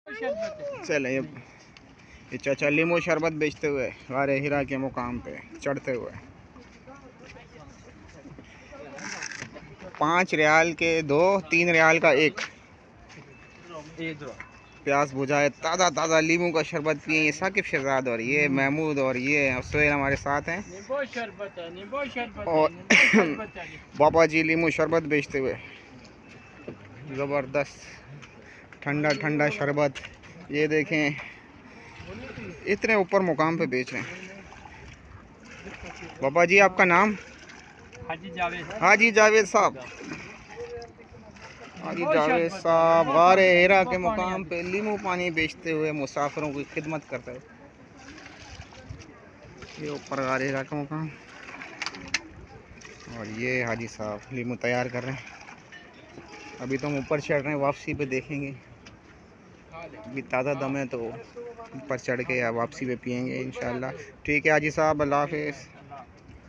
चले ये चाचा लीमू शरबत बेचते हुए गारे हीरा के मुकाम पे चढ़ते हुए 5 रियाल के 2, 3 रियाल का एक। प्यास बुझाए ताज़ा ताज़ा लीमू का शरबत पिए। ये साकिब शहजाद और ये महमूद और ये सुहेल हमारे साथ हैं। और बाबा जी लीमू शरबत बेचते हुए ज़बरदस्त ठंडा ठंडा शरबत। ये देखें इतने ऊपर मुकाम पे बेच रहे हैं। बाबा जी आपका नाम? हाजी जावेद साहब। हाजी जावेद साहब गारे हीरा के मुकाम पे लीमू पानी बेचते हुए मुसाफिरों की खिदमत करते हुए। ये ऊपर गारे हीरा का मुकाम और ये हाजी साहब लीमू तैयार कर रहे हैं। अभी तो हम ऊपर चढ़ रहे हैं, वापसी पे देखेंगे। अभी ताज़ा दम है तो ऊपर चढ़ के या वापसी पे पियेंगे इंशाल्लाह। ठीक है हाजी साहब, अल्लाह हाफिज़।